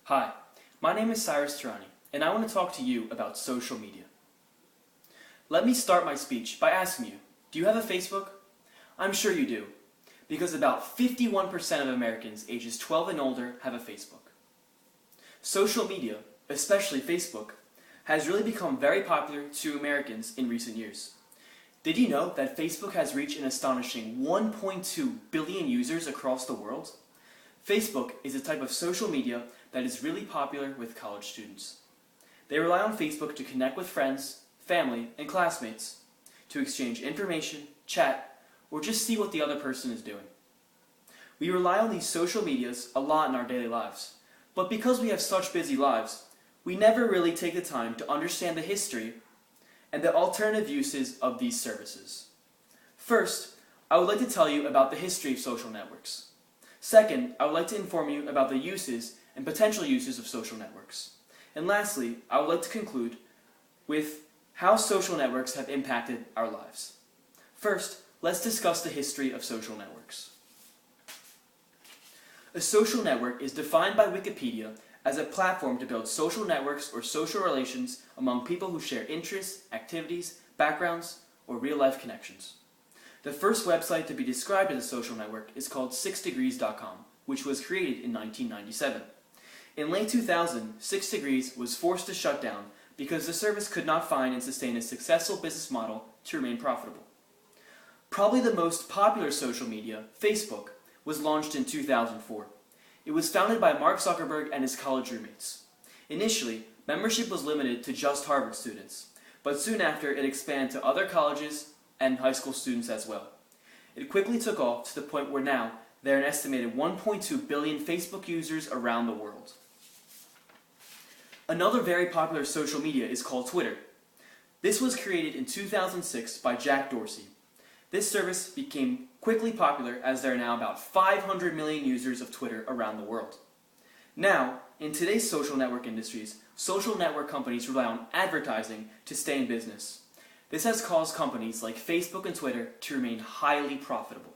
Hi, my name is Cyrus Tirani, and I want to talk to you about social media. Let me start my speech by asking you, do you have a Facebook? I'm sure you do, because about 51% of Americans ages 12 and older have a Facebook. Social media, especially Facebook, has really become very popular to Americans in recent years. Did you know that Facebook has reached an astonishing 1.2 billion users across the world? Facebook is a type of social media that is really popular with college students. They rely on Facebook to connect with friends, family, and classmates, to exchange information, chat, or just see what the other person is doing. We rely on these social medias a lot in our daily lives, but because we have such busy lives, we never really take the time to understand the history and the alternative uses of these services. First, I would like to tell you about the history of social networks. Second, I would like to inform you about the uses and potential uses of social networks. And lastly, I would like to conclude with how social networks have impacted our lives. First, let's discuss the history of social networks. A social network is defined by Wikipedia as a platform to build social networks or social relations among people who share interests, activities, backgrounds, or real-life connections. The first website to be described as a social network is called 6degrees.com, which was created in 1997. In late 2000, 6 Degrees was forced to shut down because the service could not find and sustain a successful business model to remain profitable. Probably the most popular social media, Facebook, was launched in 2004. It was founded by Mark Zuckerberg and his college roommates. Initially, membership was limited to just Harvard students, but soon after it expanded to other colleges and high school students as well. It quickly took off to the point where now there are an estimated 1.2 billion Facebook users around the world. Another very popular social media is called Twitter. This was created in 2006 by Jack Dorsey. This service became quickly popular as there are now about 500 million users of Twitter around the world. Now, in today's social network industries, social network companies rely on advertising to stay in business. This has caused companies like Facebook and Twitter to remain highly profitable.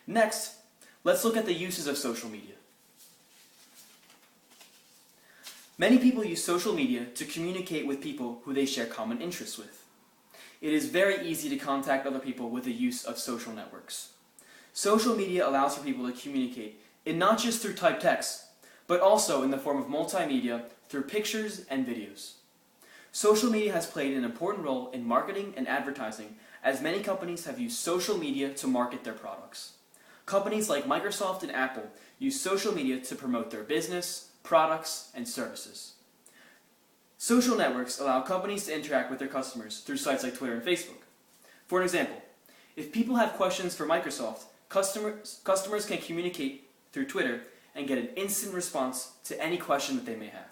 Next, let's look at the uses of social media. Many people use social media to communicate with people who they share common interests with. It is very easy to contact other people with the use of social networks. Social media allows for people to communicate not just through typed text, but also in the form of multimedia through pictures and videos. Social media has played an important role in marketing and advertising, as many companies have used social media to market their products. Companies like Microsoft and Apple use social media to promote their business, products, and services. Social networks allow companies to interact with their customers through sites like Twitter and Facebook. For an example, if people have questions for Microsoft, customers can communicate through Twitter and get an instant response to any question that they may have.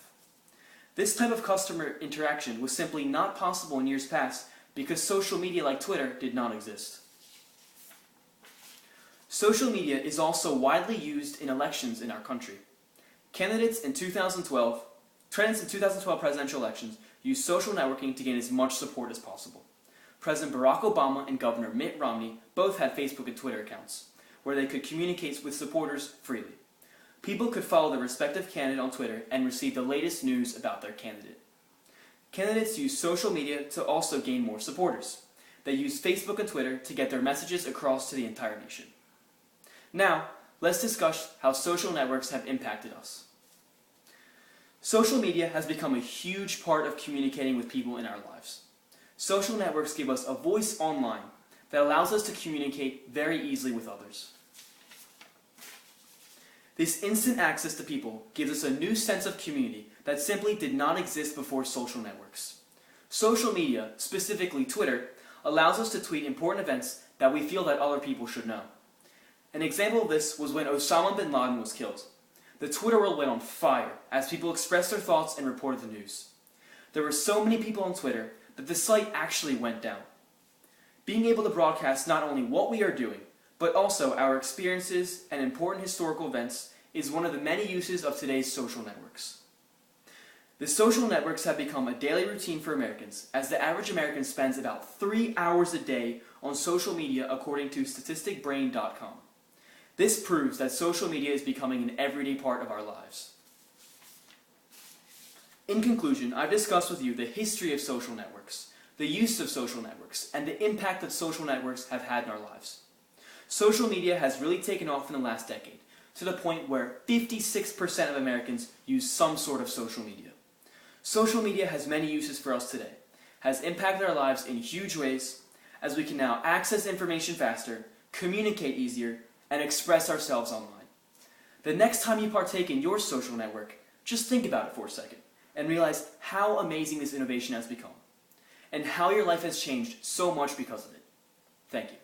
This type of customer interaction was simply not possible in years past because social media like Twitter did not exist. Social media is also widely used in elections in our country. Candidates in 2012 presidential elections used social networking to gain as much support as possible. President Barack Obama and Governor Mitt Romney both had Facebook and Twitter accounts, where they could communicate with supporters freely. People could follow their respective candidate on Twitter and receive the latest news about their candidate. Candidates use social media to also gain more supporters. They use Facebook and Twitter to get their messages across to the entire nation. Now, let's discuss how social networks have impacted us. Social media has become a huge part of communicating with people in our lives. Social networks give us a voice online that allows us to communicate very easily with others. This instant access to people gives us a new sense of community that simply did not exist before social networks. Social media, specifically Twitter, allows us to tweet important events that we feel that other people should know. An example of this was when Osama bin Laden was killed. The Twitter world went on fire as people expressed their thoughts and reported the news. There were so many people on Twitter that the site actually went down. Being able to broadcast not only what we are doing, but also our experiences and important historical events is one of the many uses of today's social networks. The social networks have become a daily routine for Americans, as the average American spends about 3 hours a day on social media according to statisticbrain.com. This proves that social media is becoming an everyday part of our lives. In conclusion, I've discussed with you the history of social networks, the use of social networks, and the impact that social networks have had in our lives. Social media has really taken off in the last decade, to the point where 56% of Americans use some sort of social media. Social media has many uses for us today, has impacted our lives in huge ways, as we can now access information faster, communicate easier, and express ourselves online. The next time you partake in your social network, just think about it for a second, and realize how amazing this innovation has become, and how your life has changed so much because of it. Thank you.